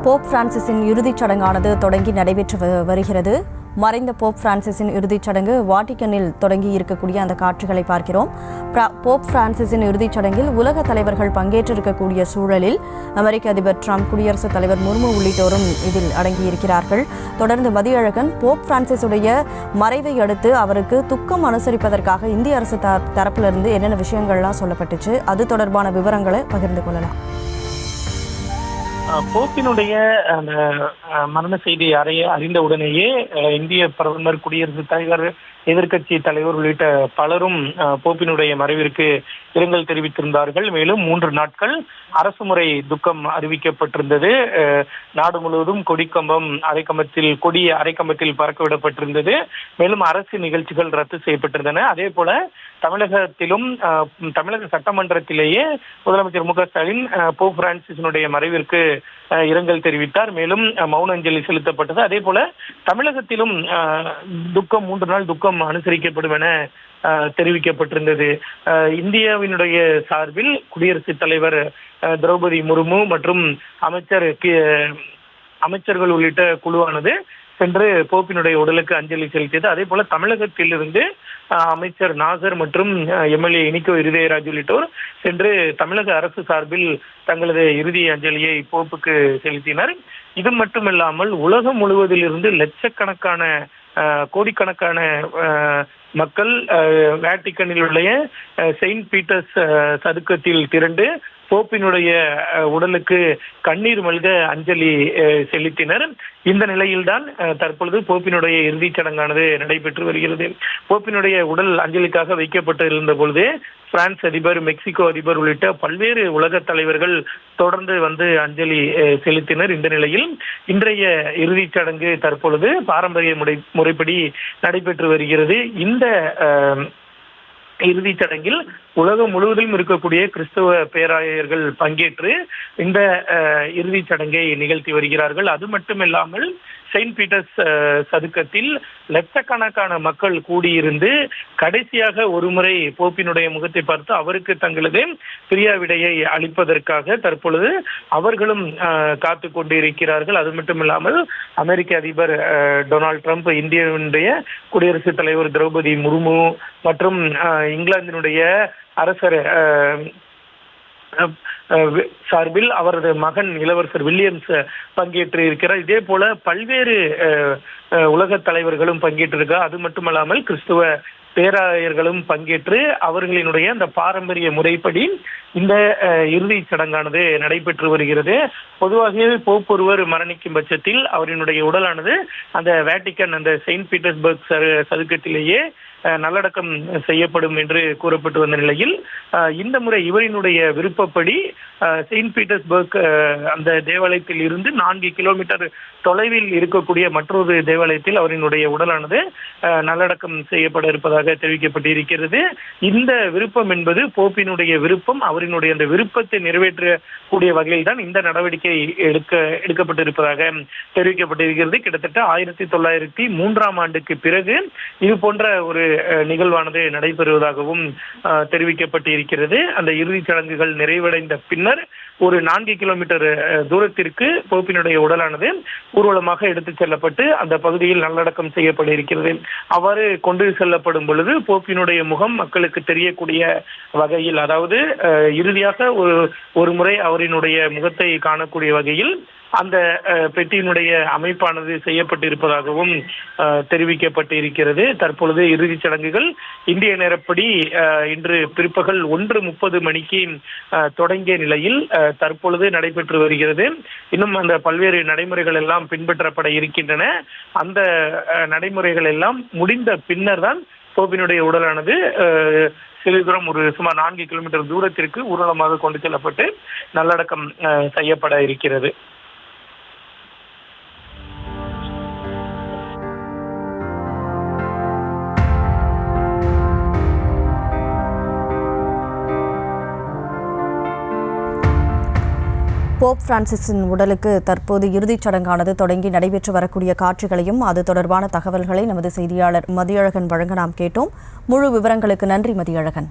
Pope பிரான்சிஸின் இறுதிச் சடங்கானது தொடங்கி நடைபெற்று வருகிறது. மறைந்த போப் பிரான்சிஸின் இறுதிச் சடங்கு வாட்டிக்கனில் தொடங்கி இருக்கக்கூடிய அந்த காட்சிகளை பார்க்கிறோம். போப் பிரான்சிஸின் இறுதிச் சடங்கில் உலக தலைவர்கள் பங்கேற்றிருக்கக்கூடிய சூழலில் அமெரிக்க அதிபர் டிரம்ப், குடியரசுத் தலைவர் முர்மு உள்ளிட்டோரும் இதில் அடங்கியிருக்கிறார்கள். தொடர்ந்து மதியழகன், போப் பிரான்சிஸுடைய மறைவை அடுத்து அவருக்கு துக்கம் அனுசரிப்பதற்காக இந்திய அரசு தரப்பிலிருந்து என்னென்ன விஷயங்கள்லாம் சொல்லப்பட்டுச்சு, அது தொடர்பான விவரங்களை பகிர்ந்து கொள்ளலாம். போப்பினுடைய அந்த மரண செய்தி அறிந்த உடனேயே இந்திய பிரதமர், குடியரசுத் தலைவர், எதிர்க்கட்சி தலைவர் உள்ளிட்ட பலரும் போப்பினுடைய மறைவிற்கு இரங்கல் தெரிவித்திருந்தார்கள். மேலும் 3 நாட்கள் அரசு முறை துக்கம் அறிவிக்கப்பட்டிருந்தது. நாடு முழுவதும் கொடி அரைக்கம்பத்தில் பறக்கவிடப்பட்டிருந்தது. மேலும் அரசு நிகழ்ச்சிகள் ரத்து செய்யப்பட்டிருந்தன. அதே போல தமிழகத்திலும் தமிழக சட்டமன்றத்திலேயே முதலமைச்சர் மு.க. ஸ்டாலின் போப் பிரான்சிஸினுடைய மறைவிற்கு இரங்கல் தெரிவித்தார். மேலும் மௌன அஞ்சலி செலுத்தப்பட்டது. அதே போல தமிழகத்திலும் 3 நாள் துக்கம் அனுசரிக்கப்படும் என தெரிவிக்கப்பட்டிருந்தது. இந்தியாவினுடைய சார்பில் குடியரசுத் தலைவர் திரௌபதி முர்மு மற்றும் அமைச்சர்கள் உள்ளிட்ட குழுவானது சென்று போப்பினுடைய உடலுக்கு அஞ்சலி செலுத்தியது. அதே போல தமிழகத்திலிருந்து அமைச்சர் நாசர் மற்றும் எம்எல்ஏ இனிக்கோ இருதயராஜ் உள்ளிட்டோர் சென்று தமிழக அரசு சார்பில் தங்களது இறுதி அஞ்சலியை போப்புக்கு செலுத்தினர். இது மட்டுமில்லாமல் உலகம் முழுவதிலிருந்து லட்சக்கணக்கான கோடிக்கணக்கான மக்கள் வேட்டிக்கனில் உள்ள செயின்ட் பீட்டர்ஸ் சதுக்கத்தில் திரண்டு போப்பினுடைய உடலுக்கு கண்ணீர் மல்க அஞ்சலி செலுத்தினர். இந்த நிலையில்தான் தற்பொழுது போப்பினுடைய இறுதிச் சடங்கானது நடைபெற்று வருகிறது. போப்பினுடைய உடல் அஞ்சலிக்காக வைக்கப்பட்டு இருந்த பொழுது பிரான்ஸ் அதிபர், மெக்சிகோ அதிபர் உள்ளிட்ட பல்வேறு உலக தலைவர்கள் தொடர்ந்து வந்து அஞ்சலி செலுத்தினர். இந்த நிலையில் இன்றைய இறுதிச் சடங்கு தற்பொழுது பாரம்பரிய முறைப்படி நடைபெற்று வருகிறது. இந்த இறுதிச் சடங்கில் உலகம் முழுவதும் இருக்கக்கூடிய கிறிஸ்தவ பேராயர்கள் பங்கேற்று இந்த இறுதிச் சடங்கை நிகழ்த்தி வருகிறார்கள். அது மட்டுமில்லாமல் செயின்ட் பீட்டர்ஸ் சதுக்கத்தில் லட்சக்கணக்கான மக்கள் கூடியிருந்து கடைசியாக ஒருமுறை போப்பினுடைய முகத்தை பார்த்து அவருக்கு தங்களது பிரியாவிடையை அளிப்பதற்காக தற்பொழுது அவர்களும் காத்து கொண்டிருக்கிறார்கள். அது மட்டுமில்லாமல் அமெரிக்க அதிபர் டொனால்ட் ட்ரம்ப், இந்தியாவினுடைய குடியரசுத் தலைவர் திரௌபதி முர்மு மற்றும் இங்கிலாந்தினுடைய அரசர் சார்பில் அவரது மகன் இளவரசர் வில்லியம்ஸ் பங்கேற்று இருக்கிறார். இதே போல பல்வேறு உலக தலைவர்களும் பங்கேற்றிருக்கிறார். அது மட்டுமல்லாமல் கிறிஸ்துவ பேராயர்களும் பங்கேற்று அவர்களினுடைய அந்த பாரம்பரிய முறைப்படி இந்த இறுதிச் சடங்கானது நடைபெற்று வருகிறது. பொதுவாக போப் ஒருவர் மரணிக்கும் பட்சத்தில் அவரினுடைய உடலானது அந்த வேட்டிக்கன், அந்த செயின்ட் பீட்டர்ஸ்பர்க் சதுக்கத்திலேயே நல்லடக்கம் செய்யப்படும் என்று கூறப்பட்டு வந்த நிலையில் இந்த முறை இவரினுடைய விருப்பப்படி செயின்ட் பீட்டர்ஸ்பர்க் அந்த தேவாலயத்தில் இருந்து 4 கிலோமீட்டர் தொலைவில் இருக்கக்கூடிய மற்றொரு தேவாலயத்தில் அவரினுடைய உடலானது நல்லடக்கம் செய்யப்பட இருப்பதாக தெரிவிக்கப்பட்டிருக்கிறது. இந்த விருப்பம் என்பது போப்பினுடைய விருப்பம். அவரினுடைய அந்த விருப்பத்தை நிறைவேற்றக்கூடிய வகையில் தான் இந்த நடவடிக்கை எடுக்கப்பட்டிருப்பதாக தெரிவிக்கப்பட்டிருக்கிறது. கிட்டத்தட்ட 1903ஆம் ஆண்டுக்கு பிறகு இது போன்ற ஒரு நிகழ்வானது நடைபெறுவதாகவும் தெரிவிக்கப்பட்டிருக்கிறது. அந்த இறுதிச் சடங்குகள் நிறைவடைந்த பின்னர் ஒரு 4 கிலோமீட்டர் தூரத்திற்கு போப்பினுடைய உடலானது ஊர்வலமாக எடுத்துச் செல்லப்பட்டு அந்த பகுதியில் நல்லடக்கம் செய்யப்பட இருக்கிறது. அவ்வாறு கொண்டு செல்லப்படும் பொழுது போப்பினுடைய முகம் மக்களுக்கு தெரியக்கூடிய வகையில், அதாவது இறுதியாக ஒரு முறை அவரினுடைய முகத்தை காணக்கூடிய வகையில் அந்த பெட்டியினுடைய அமைப்பானது செய்யப்பட்டிருப்பதாகவும் தெரிவிக்கப்பட்டிருக்கிறது. தற்பொழுது இறுதிச் சடங்குகள் இந்திய நேரப்படி இன்று பிற்பகல் 1:30 மணிக்கு தொடங்கிய நிலையில் தற்பொழுது நடைபெற்று வருகிறது. இன்னும் அந்த பல்வேறு நடைமுறைகள் எல்லாம் பின்பற்றப்பட இருக்கின்றன. அந்த நடைமுறைகள் எல்லாம் முடிந்த பின்னர் தான் போப்பினுடைய உடலானது சிறிது தூரம், சுமார் 4 கிலோமீட்டர் தூரத்திற்கு ஊர்வலமாக கொண்டு செல்லப்பட்டு நல்லடக்கம் செய்யப்பட இருக்கிறது. போப் பிரான்சிஸின் உடலுக்கு தற்போது இறுதிச் சடங்கானது தொடங்கி நடைபெற்று வரக்கூடிய காட்சிகளையும் அது தொடர்பான தகவல்களை நமது செய்தியாளர் மதியழகன் வழங்க நாம் கேட்டோம். முழு விவரங்களுக்கு நன்றி மதியழகன்.